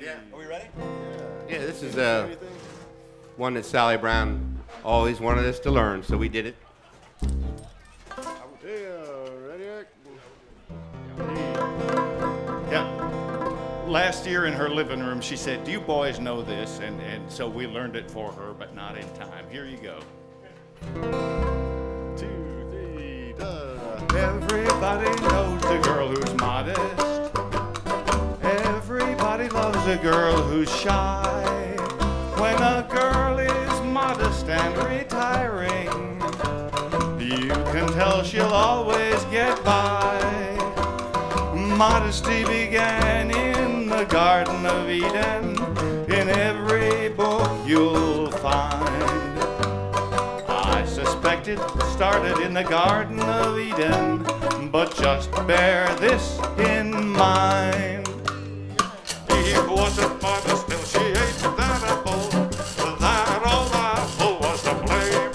Yeah. Are we ready? Yeah, this is one that Sally Brown always wanted us to learn, so we did it. Yeah. Last year in her living room, she said, "Do you boys know this?" And so we learned it for her, but not in time. Here you go. 2, 3, duh. Everybody knows the girl who's modest. Everybody loves a girl who's shy. When a girl is modest and retiring, you can tell she'll always get by. Modesty began in the Garden of Eden. In every book you'll find. I suspect it started in the Garden of Eden, but just bear this in mind. Eve wasn't modest till she ate that apple. That old apple was to blame.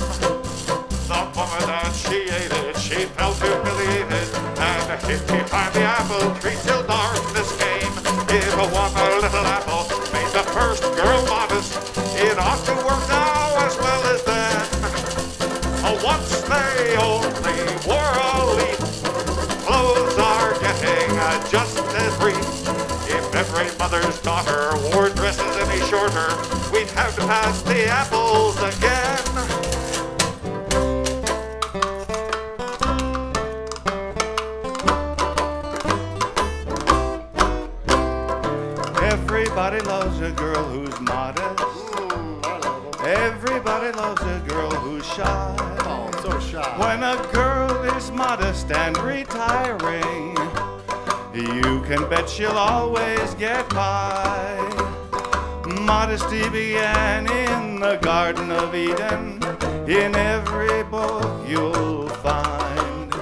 The moment that she ate it, she felt humiliated and hid behind the apple tree till darkness came. If one little apple made the first girl modest, it ought to work now as well as then. Once they only wore a leaf, clothes are getting just as brief. If every mother's daughter wore dresses any shorter, we'd have to pass the apples again. Everybody loves a girl who's modest. Everybody loves a girl who's shy. Oh, so shy. When a girl is modest and retiring, you can bet she'll always get by. Modesty began in the Garden of Eden. In every book you'll find.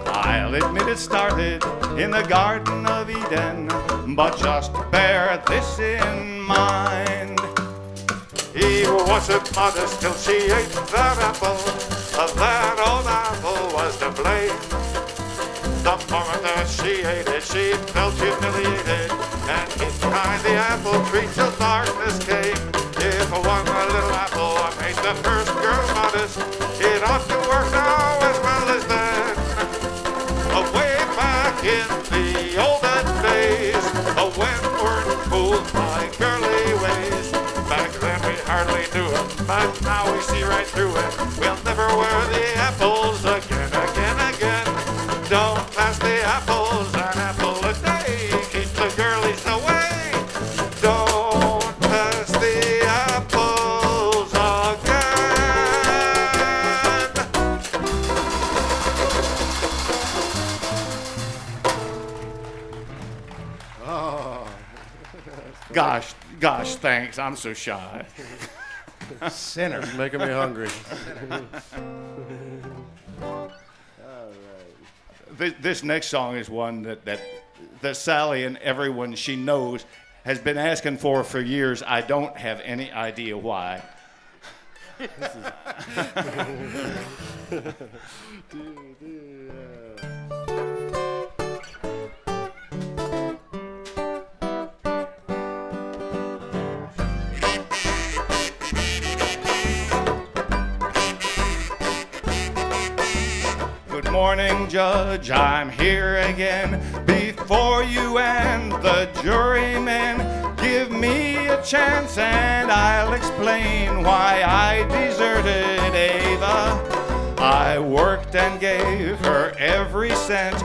I'll admit it started in the Garden of Eden, but just bear this in mind. Eve wasn't modest till she ate that apple. That old apple was to blame. The moment that she ate it, she felt humiliated and hid behind the apple tree till darkness came. If one little apple made the first girl modest, it ought to work now as well as then. Way back in the olden days, when weren't fooled by girly ways. Back then we hardly knew it, but now we see right through it. We'll never wear the apples again, again, again. Don't pass the apples, an apple a day. Keep the girlies away. Don't pass the apples again. Oh. Gosh, thanks. I'm so shy. Sinner. Making me hungry. This next song is one that Sally and everyone she knows has been asking for years. I don't have any idea why. Good morning, Judge, I'm here again before you and the jurymen. Give me a chance and I'll explain why I deserted Ava. I worked and gave her every cent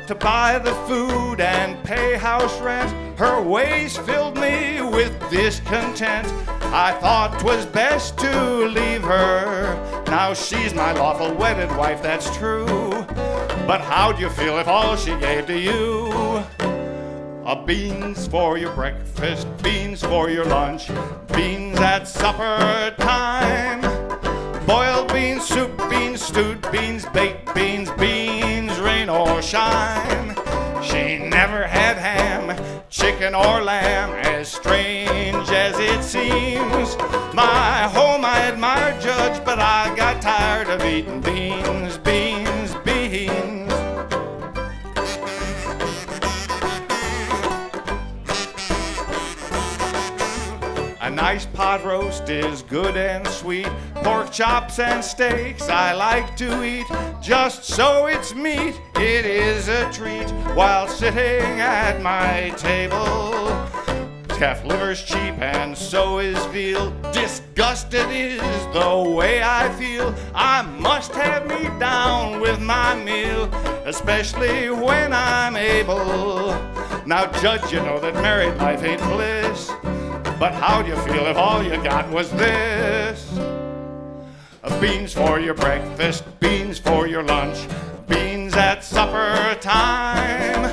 to buy the food and pay house rent. Her ways filled me with discontent. I thought 'twas best to leave her. Now she's my lawful wedded wife, that's true. But how'd you feel if all she gave to you? Beans for your breakfast, beans for your lunch, beans at supper time. Boiled beans, soup beans, stewed beans, baked beans, beans, rain or shine. She never had ham, chicken or lamb, as strange as it seems. My home I admired, Judge, but I got tired of eating beans, beans, beans. A nice pot roast is good and sweet. Pork chops and steaks I like to eat. Just so it's meat, it is a treat while sitting at my table. Calf liver's cheap and so is veal. Disgusted is the way I feel. I must have meat down with my meal, especially when I'm able. Now, Judge, you know that married life ain't bliss. But how'd you feel if all you got was this? Beans for your breakfast, beans for your lunch, beans at supper time.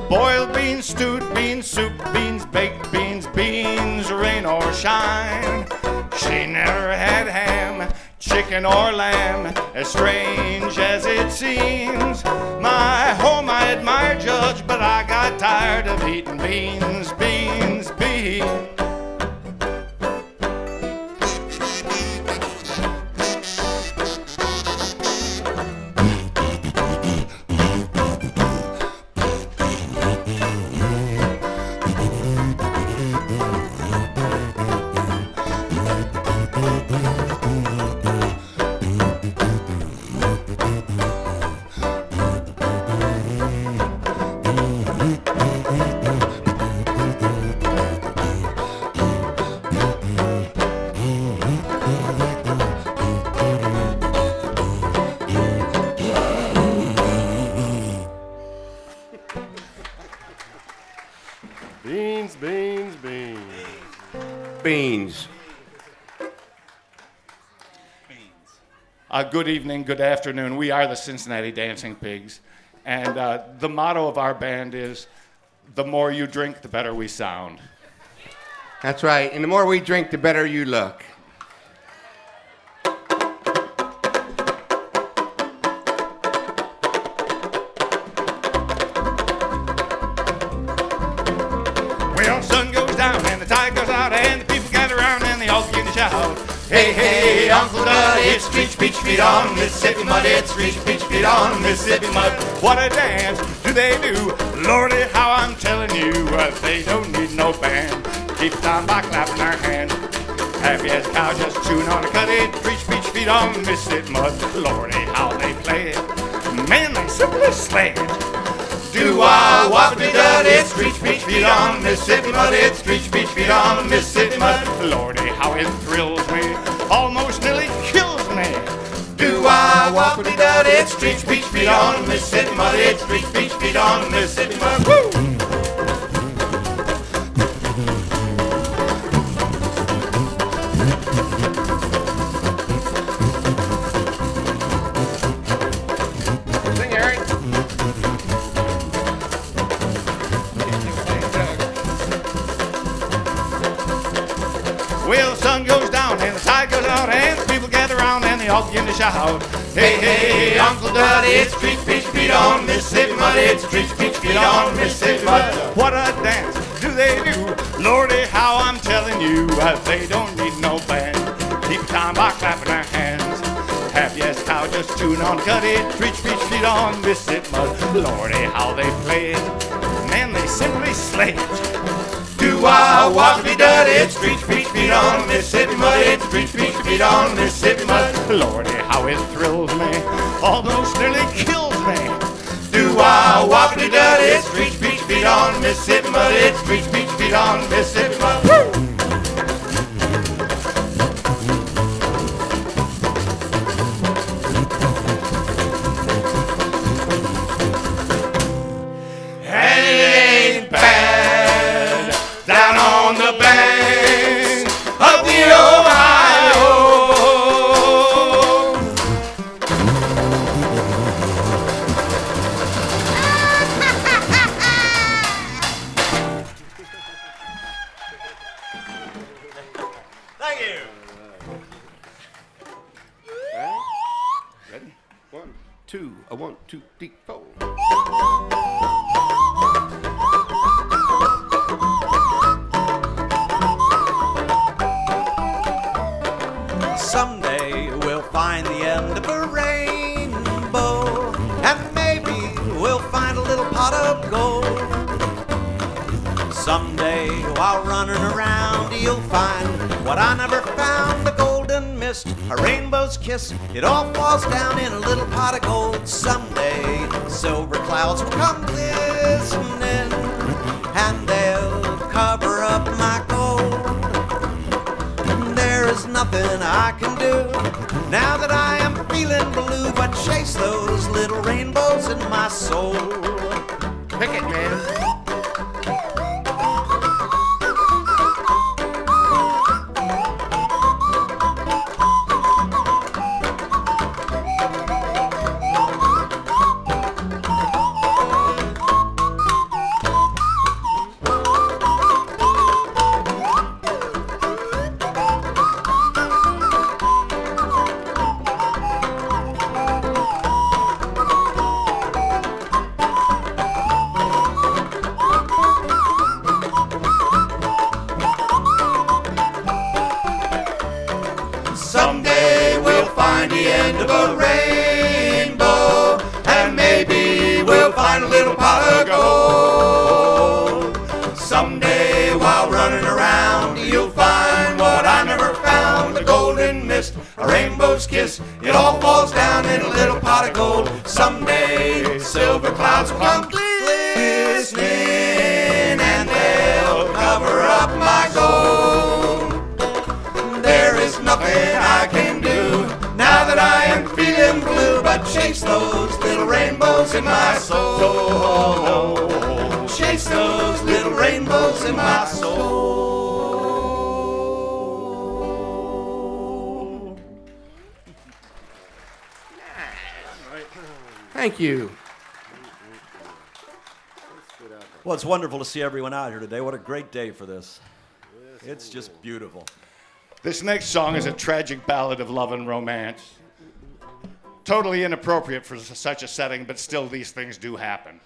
Boiled beans, stewed beans, soup beans, baked beans, beans, rain or shine. She never had ham, chicken or lamb, as strange as it seems. My home I admire, Judge, but I got tired of eating beans, beans, beans. Beans, beans, beans. Beans. Good evening, good afternoon. We are the Cincinnati Dancing Pigs. And the motto of our band is, the more you drink, the better we sound. That's right. And the more we drink, the better you look. Well, sun goes down and the tide goes out and the people gather around and they all begin to shout. Hey, hey, Uncle Dud, it's Screech, Beach Feet on Mississippi mud. It's Screech, Beach Feet on Mississippi mud. What a dance do they do? Lordy, how I'm telling you, they don't need no band. Keep time by clapping their hands. Happy as cow just chewing on a cut it. Screech, Beach Feet on Mississippi mud. Lordy, how they play it. Man, they simply slay it. Do-wah-wah-be-dud, it's Screech, Beach Feet on Mississippi mud. It's Screech, Beach Feet on Mississippi mud. Lordy, how it thrills me, almost nearly kills me. Do-wah-wah-be-dud, it's Screech, Beach Feet on Mississippi mud. It's Screech, Beach Feet on Mississippi mud. Woo! Sing, Eric. Well, the sun goes down and the tide goes out and the people gather around and they all begin to shout. Hey, hey, Uncle Dud, it's Screech, Beach Feet on Mississippi mud. It's Screech, Beach Feet on Mississippi mud. What a dance do they do? Lordy, how I'm telling you, they don't need no band. Keep time by clapping their hands. Happy as cow just chewing on cut it. Screech, Beach Feet on Mississippi mud. Lordy, how they play it. Man, they simply slay it. Do-wah-wah-be-dud, it's Screech, Beach Feet on Mississippi mud. It's Screech, Beach Feet on Mississippi mud. Lordy, how it thrills me, almost nearly kills me. Do-wah-wah-be-dud, it's Screech, Beach Feet on Mississippi mud. It's Screech, Beach Feet on Mississippi mud. Woo! And it ain't bad down on the bank of the Ohio. Thank you. Ready? 1, 2, 1, 2, 3, 4. Someday we'll find the end of a rainbow, and maybe we'll find a little pot of gold. Someday while running around you'll find what I never found, a golden mist, a rainbow's kiss. It all falls down in a little pot of gold. Someday silver clouds will come glistening and they'll cover up my gold. There is nothing I can do now that I am feeling blue but chase those little rainbows in my soul. Pick it, man. Someday we'll find the end of a rainbow, and maybe we'll find a little pot of gold. Someday while running around, you'll find what I never found, a golden mist, a rainbow's kiss. It all falls down in a little pot of gold. Someday silver clouds will come glistening, and they'll cover up my gold. There is nothing I can do now that I am feeling blue but chase those little rainbows in my soul. Chase those little rainbows in my soul. Thank you. Well, it's wonderful to see everyone out here today. What a great day for this. It's just beautiful. This next song is a tragic ballad of love and romance. Totally inappropriate for such a setting, but still these things do happen.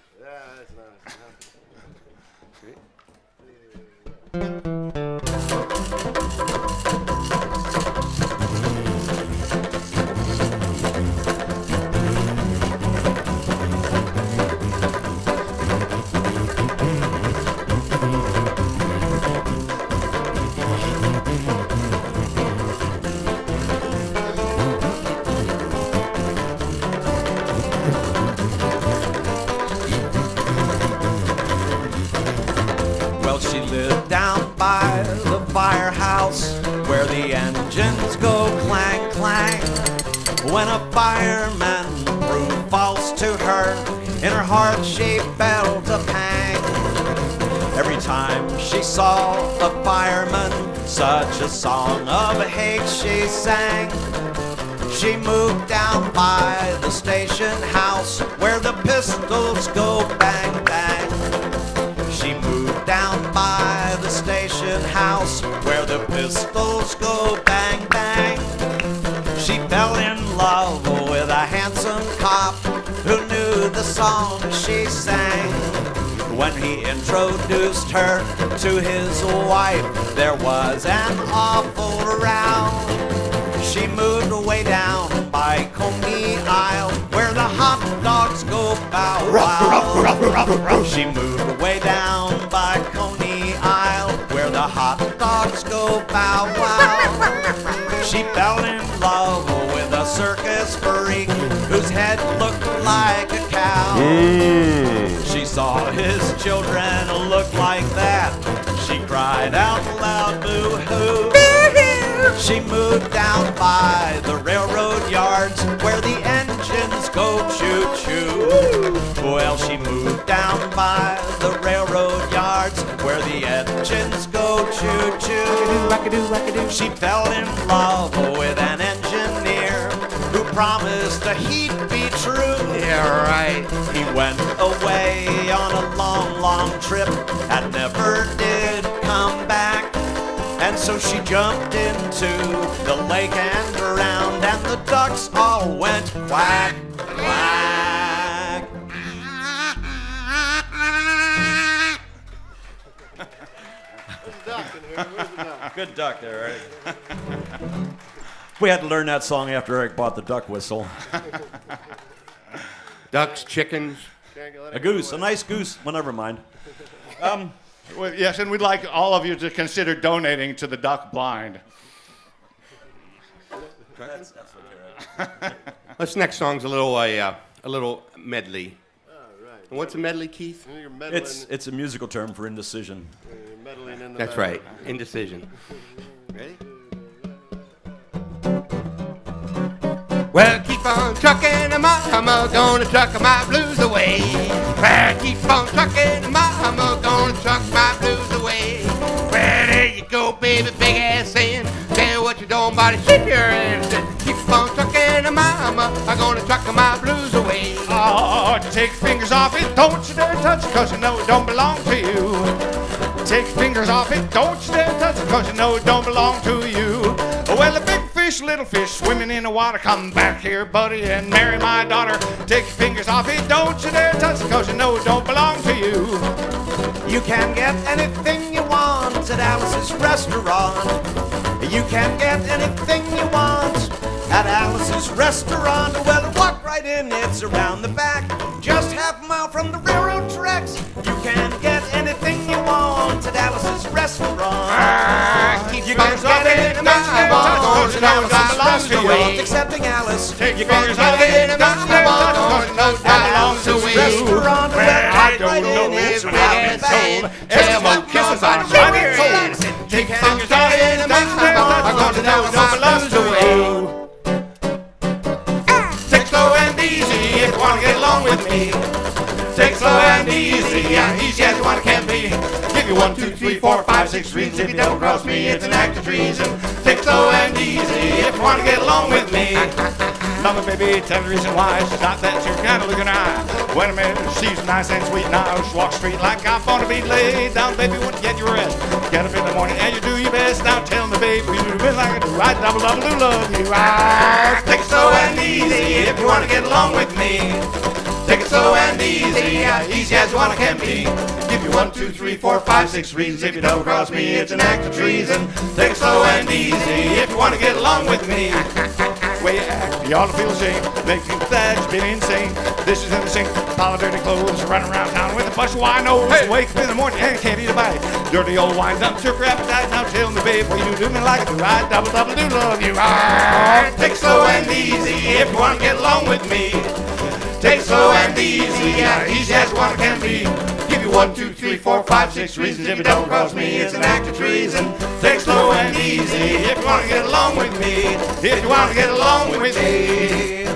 She lived down by the firehouse where the engines go clang, clang. When a fireman proved false to her, in her heart she felt a pang. Every time she saw a fireman, such a song of hate she sang. She moved down by the station house where the pistols go bang, bang. She moved down by the station house where the pistols go bang, bang. She fell in love with a handsome cop who knew the song she sang. When he introduced her to his wife, there was an awful row. She moved way down by Coney Isle where the hot dogs go bow wow. She moved way down by Coney Isle where the hot dogs go bow wow. She fell in love with a circus freak whose head looked like a cow. She saw his children look like that. She cried out loud, boo-hoo. She moved down by the railroad yards where the engines go choo-choo. Well, she moved down by the railroad yards where the engines go choo-choo. She fell in love with an engineer who promised he'd be true. Yeah, right. He went away on a long, long trip and never did come back. And so she jumped into the lake and drowned, and the ducks all went quack, quack. Good duck there, Eric. We had to learn that song after Eric bought the duck whistle. Ducks, chickens. A goose, a nice goose. Well, never mind. Well, yes, and we'd like all of you to consider donating to the Duck Blind. This next song's a little medley. And what's a medley, Keith? You're meddling, It's a musical term for indecision. you're meddling in the That's medley. right, indecision. Ready? Well, keep on trucking, mama, gonna truck my blues away. Well, keep on trucking, mama, gonna truck my blues away. Well, there you go, baby, big ass saying, tell what you don't, body, shake your ass. Keep on trucking, mama, I'm gonna truck my blues away. Oh, take your fingers off it, don't you dare touch it, cause you know it don't belong to you. Take your fingers off it, don't you dare touch it, cause you know it don't belong to you. Well, a big fish, little fish, swimming in the water, come back here, buddy, and marry my daughter. Take your fingers off it, don't you dare touch it, cause you know it don't belong to you. You can get anything you want at Alice's restaurant. You can get anything you want at Alice's restaurant. Well, walk right in, it's around the back, just half a mile from the railroad tracks. You can get anything you want at Alice's restaurant. Keep your fingers off it, don't you dare touch it, cause you know it don't belong to you. Excepting Alice. Take your fingers off it, don't you dare touch it, cause you know it don't belong to you. Restaurant, Well, I don't right know, in, it's around around the back. told. Eskimo kisses on shining toes. Take your fingers off it, don't you dare touch it, cause you know it don't belong to you. Take slow and easy if you wanna get along with me. Take slow and easy, easy as you wanna can be. Give you 1, 2, 3, 4, 5, 6 reasons. If you double cross me, it's an act of treason. Take slow and easy if you wanna get along with me. Mama, baby, tell the reason why she's not that you're kind of looking eye. Wait a minute, she's nice and sweet now. She walks straight like I'm gonna be laid down, baby, when you get your rest. Get up in the morning and you do your best. Now tell me, baby, you do it like I do. I double do love you. Take it slow and easy if you wanna get along with me. Take it slow and easy, easy as you wanna can be. Give you 1, 2, 3, 4, 5, 6 reasons. If you double cross me, it's an act of treason. Take it slow and easy if you wanna get along with me. Way you act, you ought to feel ashamed. Make you think that you've been insane. Dishes in the sink, pile of dirty clothes, running around town with a bunch of wine nose. Hey. Wake up in the morning and can't eat a bite. Dirty old wine done took your appetite. Now tell me, babe, will you do me like I do? I double do love you. Take it slow and easy if you wanna get along with me. Take it slow and easy, easy as you wanna can be. Give you 1, 2, 3, 4, 5, 6 reasons. If you double cross me, it's an act of treason. Take it slow and easy if you wanna get along with me. If you wanna get along with me.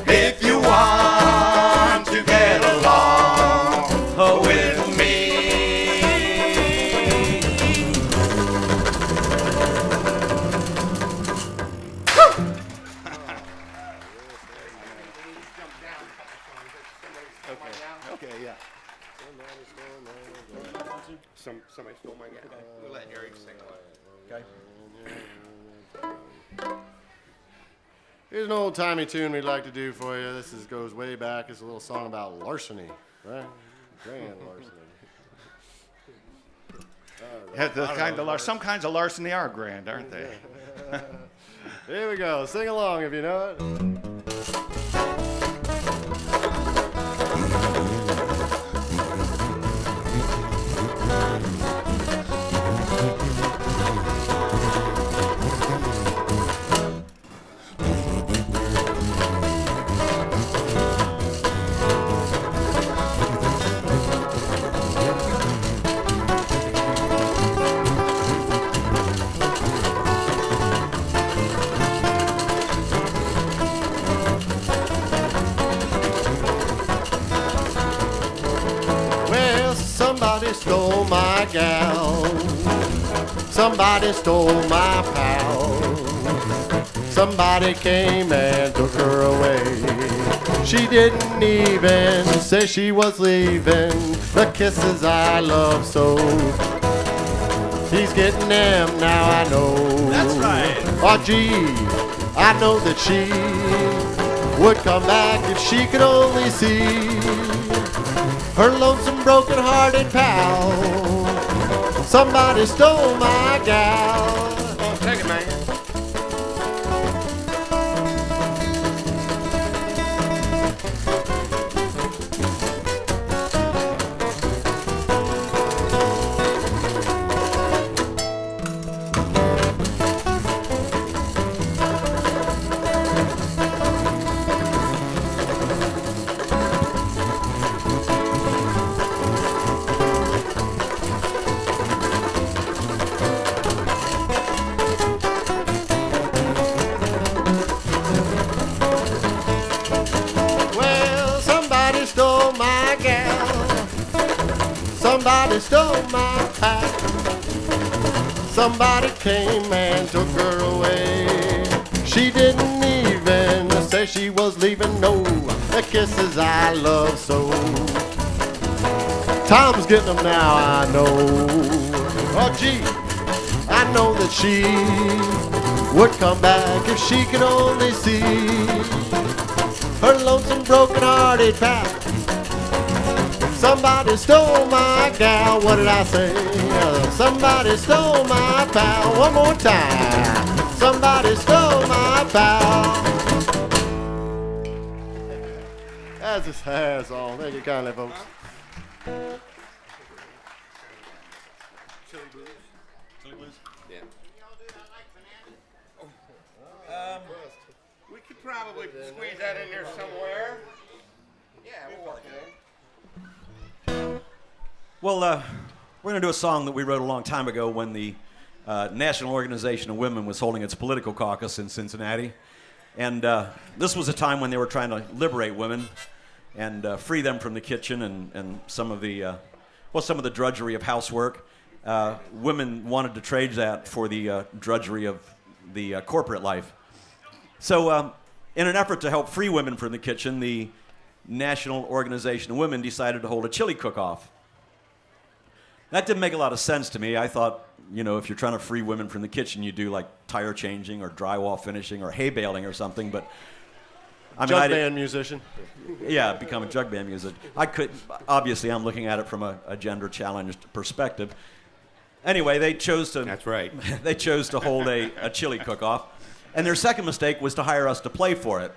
If you want to get along with me. Okay, yeah. Somebody stole my guy. We'll let Eric sing one. Okay. Here's an old-timey tune we'd like to do for you. This goes way back. It's a little song about larceny, right? Grand larceny. Yeah, some kinds of larceny are grand, aren't they? Here we go. Sing along if you know it. Somebody stole my gal. Somebody stole my pal. Somebody came and took her away. She didn't even say she was leaving. The kisses I love so. He's getting them now, I know. That's right. Oh gee, I know that she would come back if she could only see her lonesome, broken-hearted pal. Somebody stole my gal. Take it, man. Somebody stole my pal. Somebody came and took her away. She didn't even say she was leaving, no, the kisses I love so. Tom's getting them now, I know. Oh gee, I know that she would come back if she could only see her lonesome, broken-hearted pal. Somebody stole my gal, what did I say? Somebody stole my pal, one more time. Somebody stole my pal. That's his hair's on. Thank you kindly, folks. We could probably squeeze that in there somewhere. Yeah, we'll work it. Well, we're going to do a song that we wrote a long time ago when the National Organization of Women was holding its political caucus in Cincinnati. And this was a time when they were trying to liberate women and free them from the kitchen and some of the drudgery of housework. Women wanted to trade that for the drudgery of the corporate life. So in an effort to help free women from the kitchen, the National Organization of Women decided to hold a chili cook-off. That didn't make a lot of sense to me. I thought, you know, if you're trying to free women from the kitchen, you do like tire changing or drywall finishing or hay baling or something. But I mean, Jug band musician. Yeah, become a jug band musician. I could, obviously, I'm looking at it from a gender challenged perspective. Anyway, they chose to. That's right. They chose to hold a chili cook-off, and their second mistake was to hire us to play for it.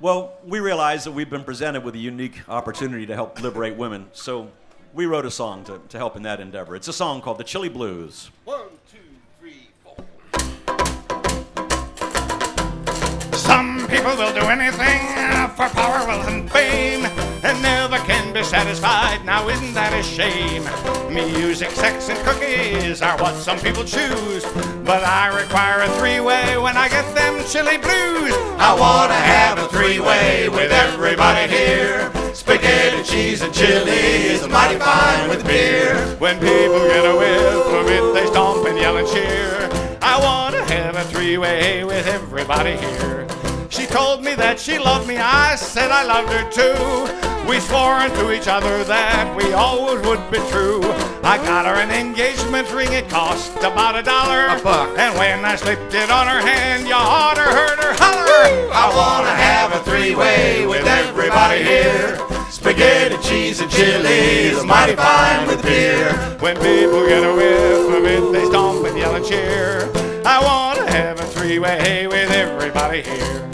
Well, we realized that we've been presented with a unique opportunity to help liberate women, so we wrote a song to help in that endeavor. It's a song called The Chili Blues. 1, 2, 3, 4. Some people will do anything for power, wealth, and fame, and never can be satisfied. Now isn't that a shame? Music, sex, and cookies are what some people choose, but I require a three-way when I get them chili blues. I wanna have a three-way with everybody here. Spaghetti, cheese, and chili is mighty fine with beer. When people get a whiff of it, they stomp and yell and cheer. I wanna have a three-way with everybody here. She told me that she loved me, I said I loved her too. We swore unto each other that we always would be true. I got her an engagement ring, it cost about $1. $1. And when I slipped it on her hand, you ought to heard her holler. I wanna have a three-way with everybody here. Spaghetti, cheese, and chili is mighty fine with beer. When people get a whiff of it, they stomp and yell and cheer. I wanna have a three-way with everybody here.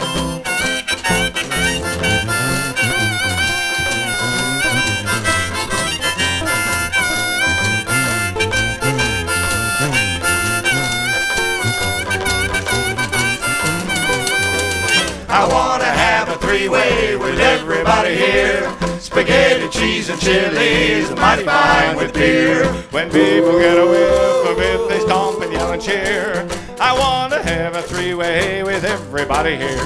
I wanna have a three-way with everybody here. Spaghetti, cheese, and chili is mighty fine with beer. When people get a whiff of it, they stomp and yell and cheer. I wanna have a three-way with everybody here.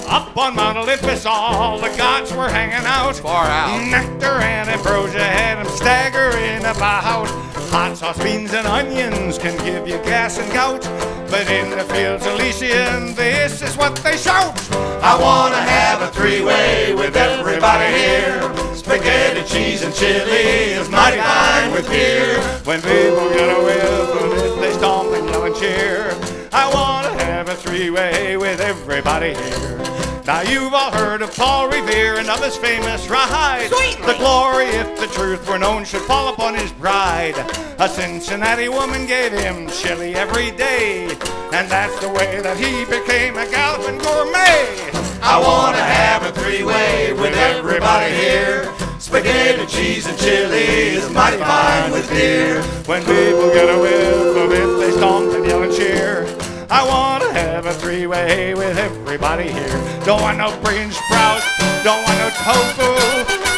Up on Mount Olympus, all the gods were hanging out. Far out. Nectar and ambrosia had them staggering about. Hot sauce, beans, and onions can give you gas and gout. But in the fields Elysian, this is what they shout. I wanna have a three-way with everybody here. Spaghetti, cheese, and chili is mighty fine with beer. When people get a whiff of it, they stomp and yell and cheer. I wanna have a three-way with everybody here. Now you've all heard of Paul Revere and of his famous ride. The glory, if the truth were known, should fall upon his bride. A Cincinnati woman gave him chili every day, and that's the way that he became a Galvin gourmet. I wanna have a three-way with everybody here. Spaghetti, cheese, and chili is mighty fine with beer. When people get a whiff of it, they stomp and yell and cheer. I wanna have a three-way with everybody here. Don't want no green sprouts, don't want no tofu,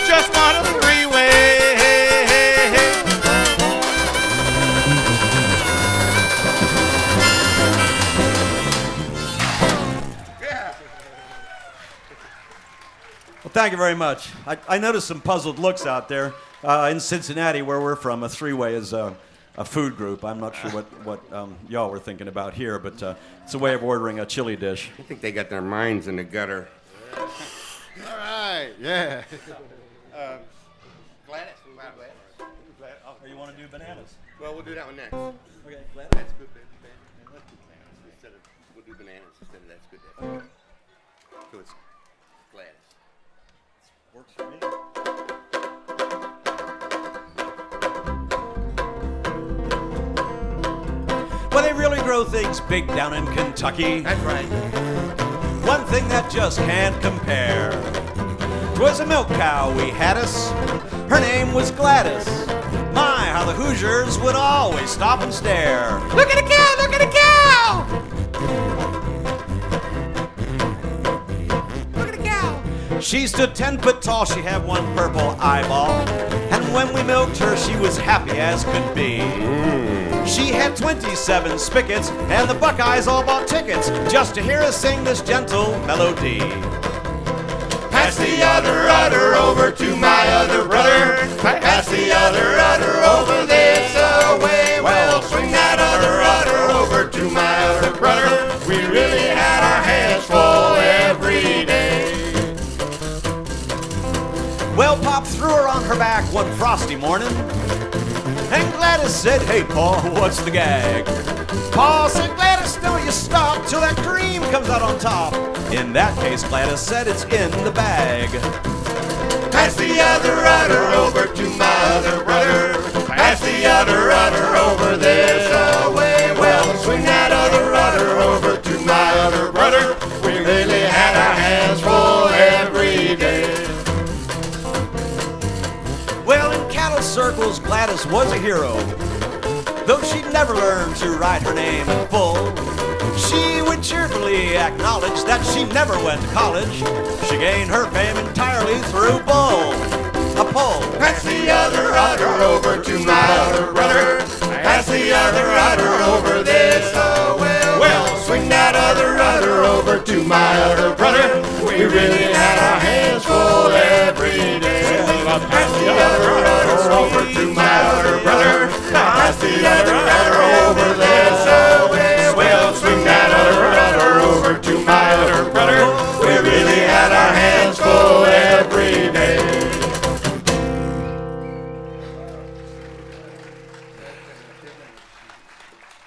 just want a three-way. Well, Thank you very much. I noticed some puzzled looks out there. In Cincinnati, where we're from, a three-way is a food group. I'm not sure what y'all were thinking about here, but it's a way of ordering a chili dish. I think they got their minds in the gutter. All right, yeah. Gladys. Or you want to do bananas? Well, we'll do that one next. Okay, That's good, baby. Let's do bananas we'll do bananas instead of that's good. So it's Gladys. Works for me. Well, they really grow things big down in Kentucky. That's right. One thing that just can't compare. 'Twas a milk cow we had us. Her name was Gladys. My, how the Hoosiers would always stop and stare. Look at the cow! Look at the cow! Look at the cow! She stood 10 foot tall, she had one purple eyeball. And when we milked her, she was happy as could be. She had 27 spigots, and the Buckeyes all bought tickets just to hear us sing this gentle melody. Pass the other udder over to my other brother. Pass the other udder over this way. Well, swing that other udder over to my other brother. We really had our hands full every day. Well, Pop threw her on her back one frosty morning, and Gladys said, "Hey, Pa, what's the gag?" Pa said, "Gladys, don't you stop till that cream comes out on top." In that case, Gladys said, "It's in the bag." Pass the other udder over to my other brother. Pass the other udder over this way. Well, swing that other udder over to my other brother. We really had our hands full every day. Well, in cattle circles, Gladys was a hero. Though she'd never learned to write her name in full, she would cheerfully acknowledge that she never went to college. She gained her fame entirely through bull. A pull. Pass the other udder over to my other brother. Pass the other udder over this way. Well, swing that other udder over to my other brother. We really had our hands full every day. Pass the other udder over to my other brother. Pass the other udder over this way. Well, swing that other udder over to my other brother. We really had our hands full every day.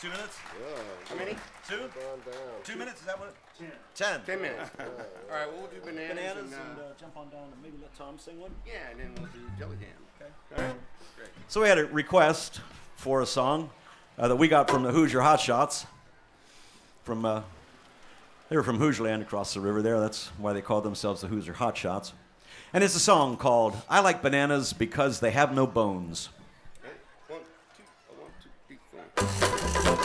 2 minutes? How many? 2? 2 minutes, is that what? 10. 10 minutes. All right, well, we'll do bananas. Bananas and, and jump on down and maybe let Tom sing one. yeah, and then we'll do jelly jam. Okay. All right? Great. So we had a request for a song that we got from the Hoosier Hotshots. They were from Hoosierland across the river there. That's why they called themselves the Hoosier Hotshots. And it's a song called "I Like Bananas Because They Have No Bones." Ready? 1, 2, 1, 2, 3, 4.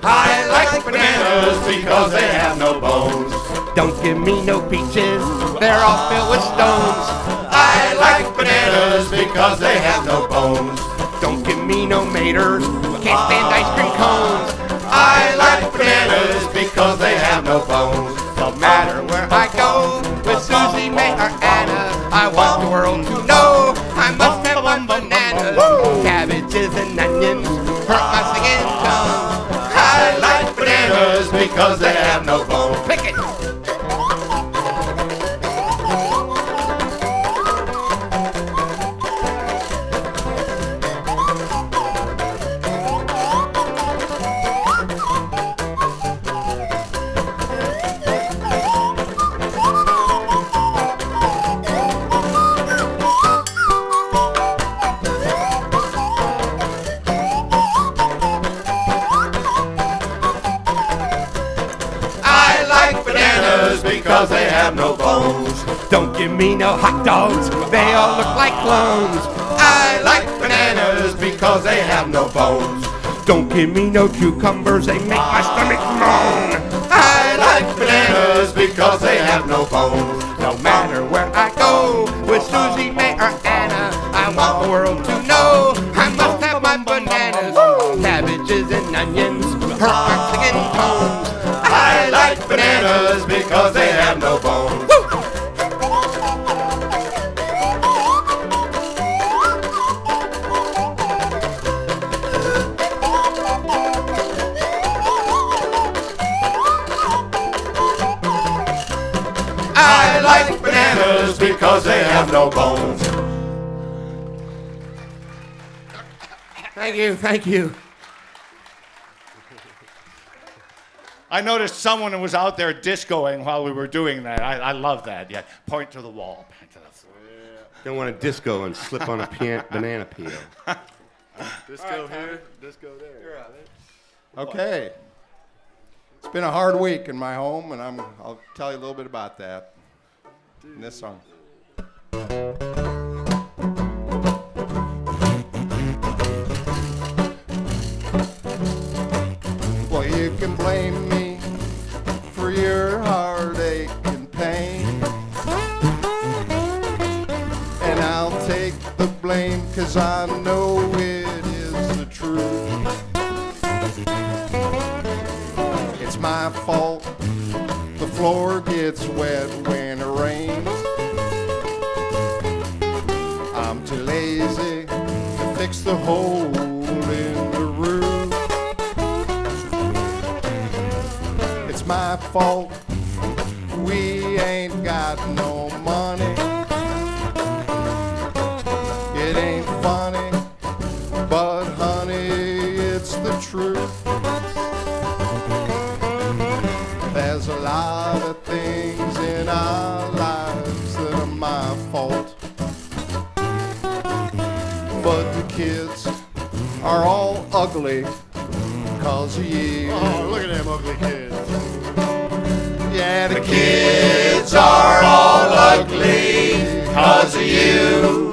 I like bananas because they have no bones. Don't give me no peaches, they're all filled with stones. I like bananas because they have no bones. Don't give me no maters, can't stand ice cream cones. I like bananas because they have no bones. No matter where I go, with Susie, May, or Anna, I want the world to know I must have one banana. Cabbages and onions hurt my singing tongue. I like bananas because they have no bones. Pick it! Because they have no bones. Don't give me no hot dogs, they all look like clones. I like bananas because they have no bones. Don't give me no cucumbers, they make my stomach moan. I like bananas because they have no bones. No matter where I go, with Susie, May, or Anna, I want the world to know I must have my bananas. Cabbages and onions hurt my skin tones. I like bananas because they have no bones. I like bananas because they have no bones. Thank you, thank you. I noticed someone was out there discoing while we were doing that. I love that. Yeah, point to the wall. Point to the floor. Don't want to disco and slip on a banana peel. Disco here, disco there. Okay. It's been a hard week in my home, and I'll tell you a little bit about that in this song. Well, you can blame me for your heartache and pain, and I'll take the blame 'cause I know it is the truth. It's my fault the floor gets wet when it rains. I'm too lazy to fix the hole in the roof. It's my fault we ain't got no money. It ain't funny, but honey, it's the truth. There's a lot of things in our lives that are my fault, but the kids are all ugly 'cause of you. Oh, look at them ugly kids. Yeah, the kids are all ugly 'cause of you.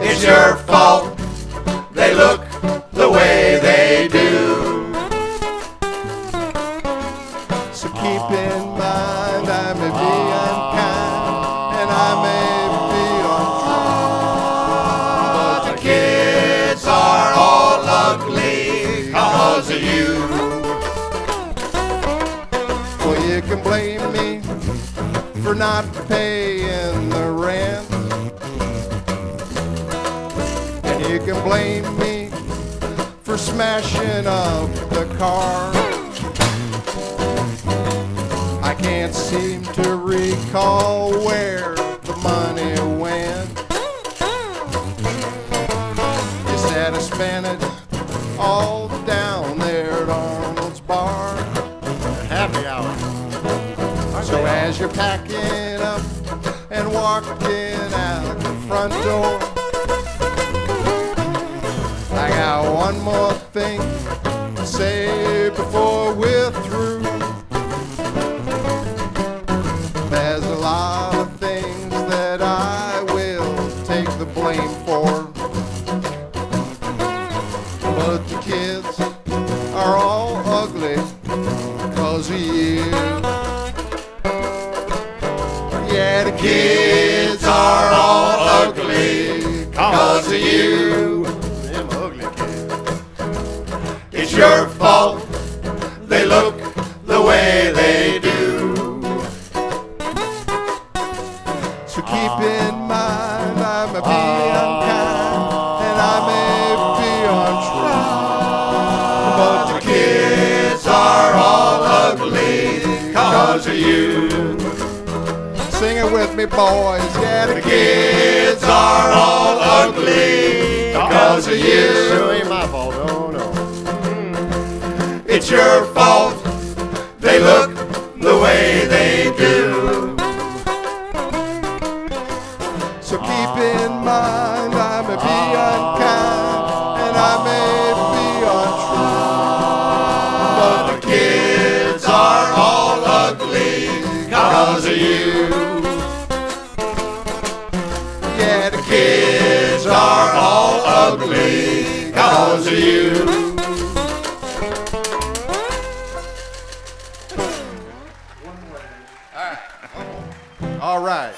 It's your fault they look the way they do. So keep in mind I may be unkind and I may be untrue, but the kids are all ugly 'cause of you. Well, you can blame me for not paying the rent, and you can blame me for smashing up the car. I can't seem to recall where the money went. You said I spent it all down there at Arnold's bar. Happy hour. So as you're packing up and walking out the front door, I got one more thing to say before we're through. There's a lot of things that I will take the blame for, but the kids are all ugly 'cause of you. Yeah, the kids are all ugly 'cause of you. Them ugly kids. It's your fault they look the way they do. So keep in mind I may be unkind and I may be untrue, but the kids are all ugly 'cause of you. Sing it with me, boys. Yeah, the kids are all ugly 'cause of you. It ain't my fault, no. It's your fault they look the way they do. So keep in mind I may be unkind and I may be untrue, but the kids are all ugly 'cause of you. Yeah, the kids are all ugly 'cause of you. All right.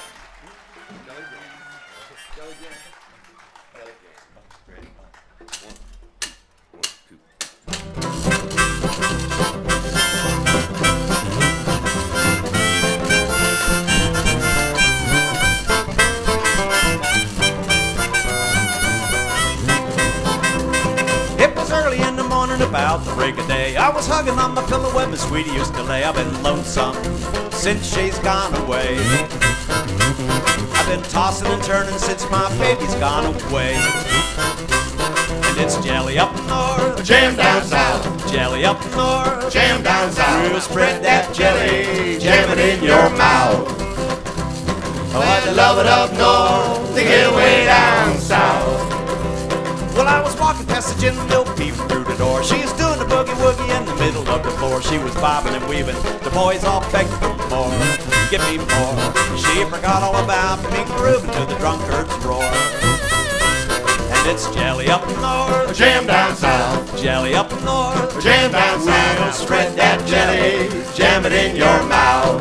morning about the break of day. I was hugging on my pillow where my sweetie used to lay. I've been lonesome since she's gone away. I've been tossing and turning since my baby's gone away. And it's jelly up north, Jam down south, jelly up north, jam down south. we'll spread that jelly, jam it in your mouth. Oh, I love it up north, to get way down south. Well, I was walking past the gin mill, peeping through the door. She was doing the boogie woogie in the middle of the floor. She was bobbing and weaving, the boys all begged for more. Give me more. She forgot all about me, grooving to the drunkard's roar. And it's jelly up north, Jam down south, jelly up north, jam down south. we'll spread that jelly, jam it in your mouth.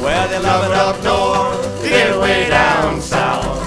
Where they love it up north, To get way down south.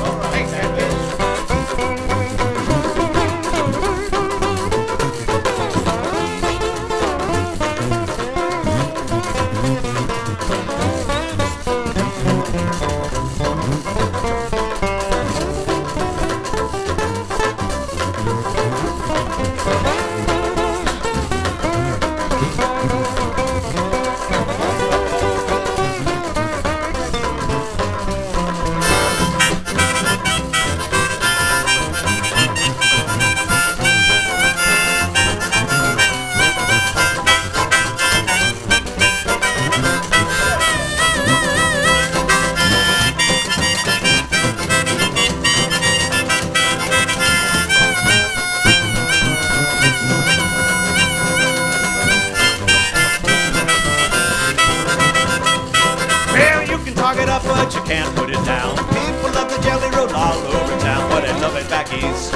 Well, you can talk it up, but you can't put it down. People love the jelly roll all over town, but they love it back east.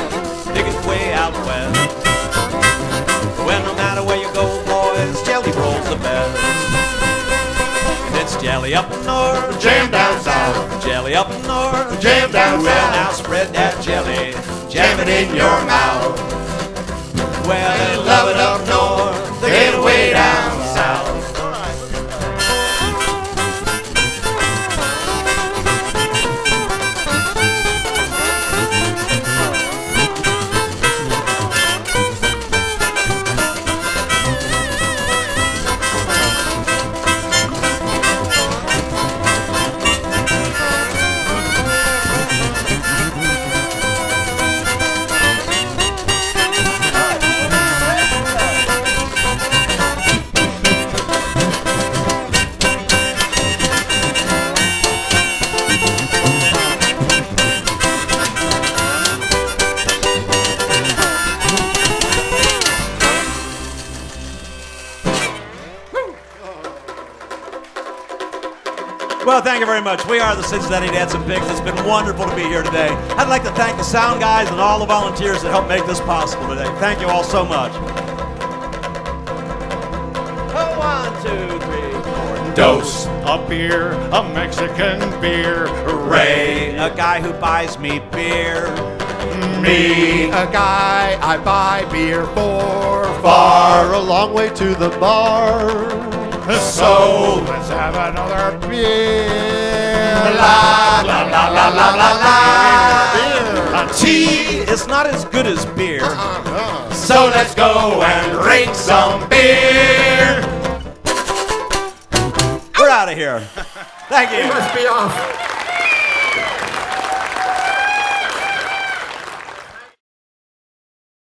Dig it way out west. Well, no matter where you go, boys, jelly rolls the best. And it's jelly up north, Jam down south, jelly up north, jam down well, now south. spread that jelly, Jam it in your mouth. well, they Love it up north, to get way down south. Well, thank you very much. We are the Cincinnati Dancing Pigs. It's been wonderful to be here today. I'd like to thank the sound guys and all the volunteers that helped make this possible today. Thank you all so much. Oh, 1, 2, 3, 4. Dose, a beer, a Mexican beer. Ray, a guy who buys me beer. Me, a guy I buy beer for, far a long way to the bar. So let's have another Beer, La la la la la la la. beer. Tea is not as good as beer. So let's go and drink some beer. We're out of here. Thank you. Must be off.